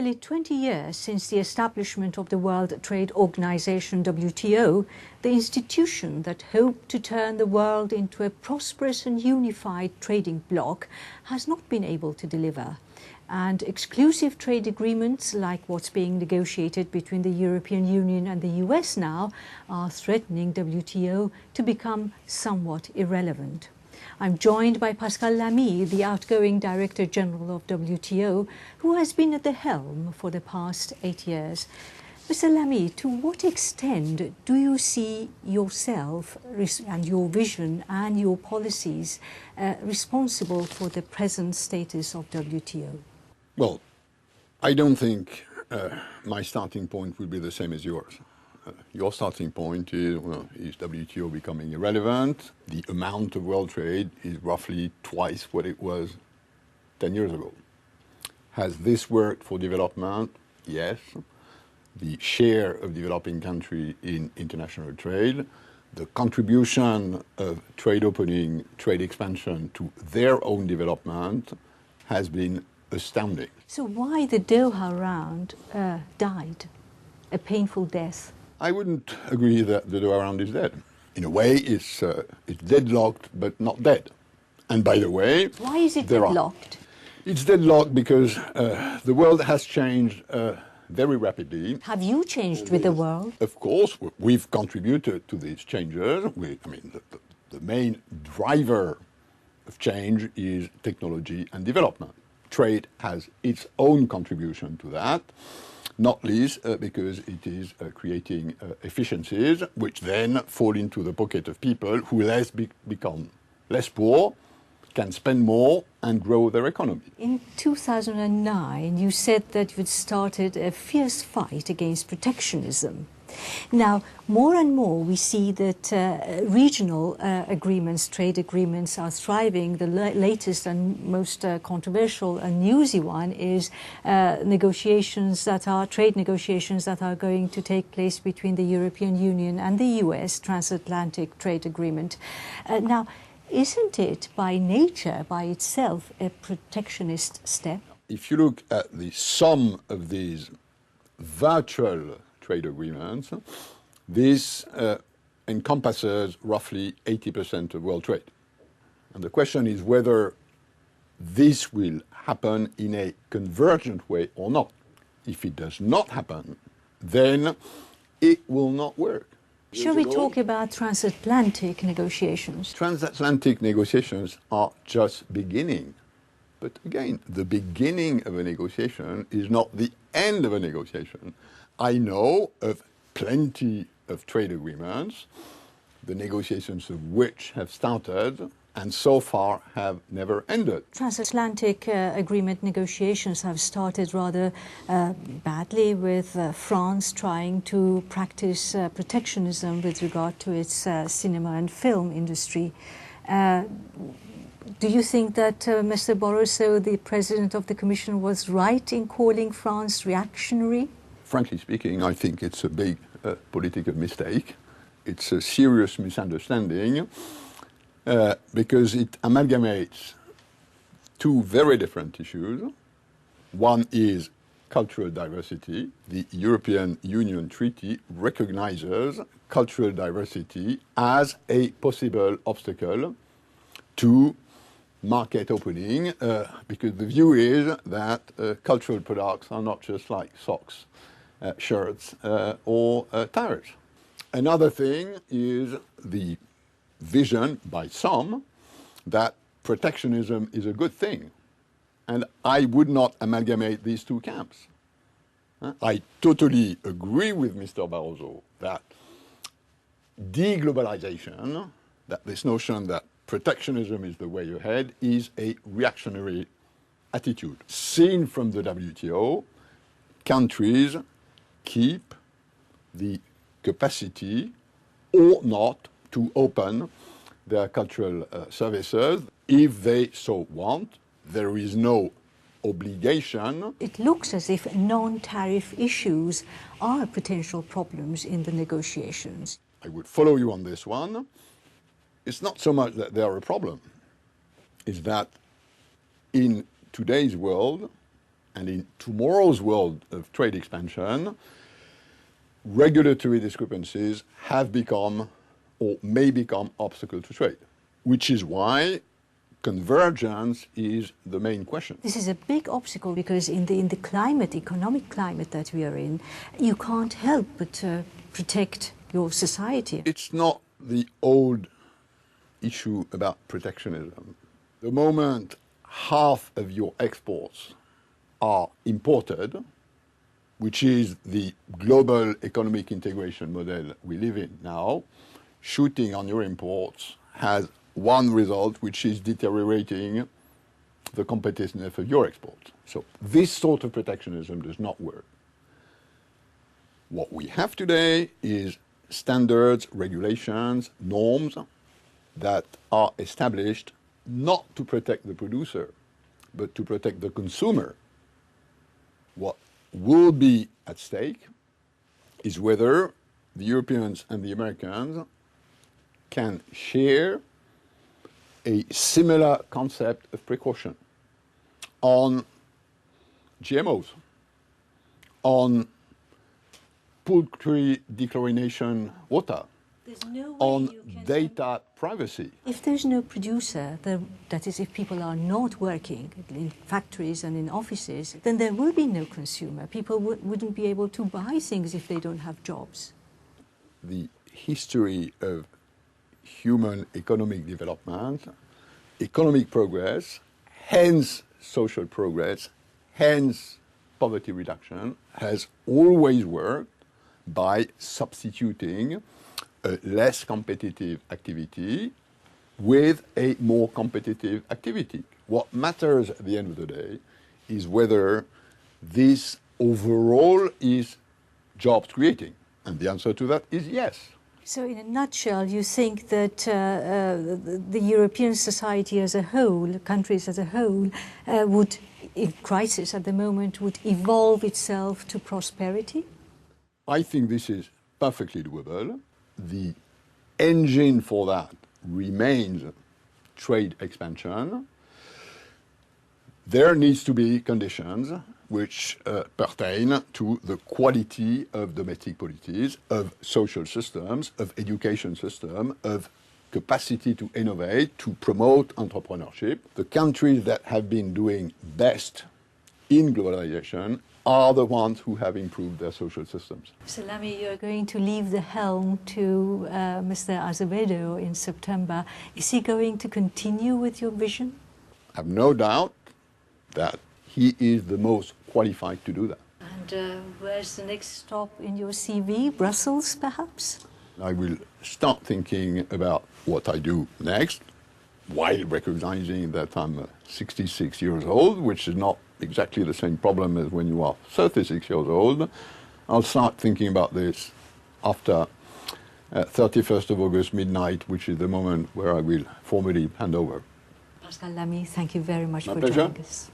nearly 20 years since the establishment of the World Trade Organization, WTO, the institution that hoped to turn the world into a prosperous and unified trading bloc has not been able to deliver. And exclusive trade agreements, like what's being negotiated between the European Union and the US now, are threatening WTO to become somewhat irrelevant. I'm joined by Pascal Lamy, the outgoing Director General of WTO, who has been at the helm for the past 8 years. Mr. Lamy, to what extent do you see yourself and your vision and your policies responsible for the present status of WTO? Well, I don't think my starting point will be the same as yours. Your starting point is, well, is WTO becoming irrelevant? The amount of world trade is roughly twice what it was 10 years ago. Has this worked for development? Yes. The share of developing countries in international trade, the contribution of trade opening, trade expansion to their own development has been astounding. So why the Doha round died a painful death? I wouldn't agree that the Doha round is dead. In a way, it's deadlocked, but not dead. And by the way, why is it deadlocked? It's deadlocked because the world has changed very rapidly. Have you changed with the world? Of course, we've contributed to these changes. The main driver of change is technology and development. Trade has its own contribution to that, not least because it is creating efficiencies which then fall into the pocket of people who become less poor, can spend more and grow their economy. In 2009, you said that you'd started a fierce fight against protectionism. Now, more and more we see that regional agreements, trade agreements are thriving. The latest and most controversial and newsy one is trade negotiations that are going to take place between the European Union and the US, transatlantic trade agreement. Now, isn't it by nature, by itself, a protectionist step? If you look at the sum of these virtual trade agreements, this encompasses roughly 80% of world trade. And the question is whether this will happen in a convergent way or not. If it does not happen, then it will not work. Shall we talk about transatlantic negotiations? Transatlantic negotiations are just beginning. But again, the beginning of a negotiation is not the end of a negotiation. I know of plenty of trade agreements, the negotiations of which have started and so far have never ended. Transatlantic agreement negotiations have started rather badly, with France trying to practice protectionism with regard to its cinema and film industry. Do you think that Mr. Barroso, the President of the Commission, was right in calling France reactionary? Frankly speaking, I think it's a big political mistake. It's a serious misunderstanding because it amalgamates two very different issues. One is cultural diversity. The European Union Treaty recognizes cultural diversity as a possible obstacle to market opening, because the view is that cultural products are not just like socks, shirts, or tires. Another thing is the vision by some that protectionism is a good thing. And I would not amalgamate these two camps. I totally agree with Mr. Barroso that deglobalization, that this notion that protectionism is the way ahead, is a reactionary attitude. Seen from the WTO, countries keep the capacity or not to open their cultural services if they so want. There is no obligation. It looks as if non-tariff issues are potential problems in the negotiations. I would follow you on this one. It's not so much that they are a problem. It's that in today's world, And in tomorrow's world of trade expansion, regulatory discrepancies have become or may become obstacle to trade, which is why convergence is the main question. This is a big obstacle because in the climate, economic climate that we are in, you can't help but protect your society. It's not the old issue about protectionism. The moment half of your exports are imported, which is the global economic integration model we live in now, shooting on your imports has one result, which is deteriorating the competitiveness of your exports. So this sort of protectionism does not work. What we have today is standards, regulations, norms that are established not to protect the producer, but to protect the consumer. What will be at stake is whether the Europeans and the Americans can share a similar concept of precaution on GMOs, on poultry dechlorination water, on data privacy. If there's no producer, that is, if people are not working in factories and in offices, then there will be no consumer. People wouldn't be able to buy things if they don't have jobs. The history of human economic development, economic progress, hence social progress, hence poverty reduction, has always worked by substituting a less competitive activity with a more competitive activity. What matters at the end of the day is whether this overall is jobs creating. And the answer to that is yes. So in a nutshell, you think that the European society as a whole, countries as a whole, would, in crisis at the moment, would evolve itself to prosperity? I think this is perfectly doable. The engine for that remains trade expansion. There needs to be conditions which pertain to the quality of domestic policies, of social systems, of education system, of capacity to innovate, to promote entrepreneurship. The countries that have been doing best in globalization are the ones who have improved their social systems. So Lamy, you're going to leave the helm to Mr. Azevedo in September. Is he going to continue with your vision? I have no doubt that he is the most qualified to do that. And where's the next stop in your CV? Brussels, perhaps? I will start thinking about what I do next, while recognizing that I'm 66 years old, which is not exactly the same problem as when you are 36 years old. I'll start thinking about this after 31st of August midnight, which is the moment where I will formally hand over. Pascal Lamy, thank you very much My for pleasure. joining us.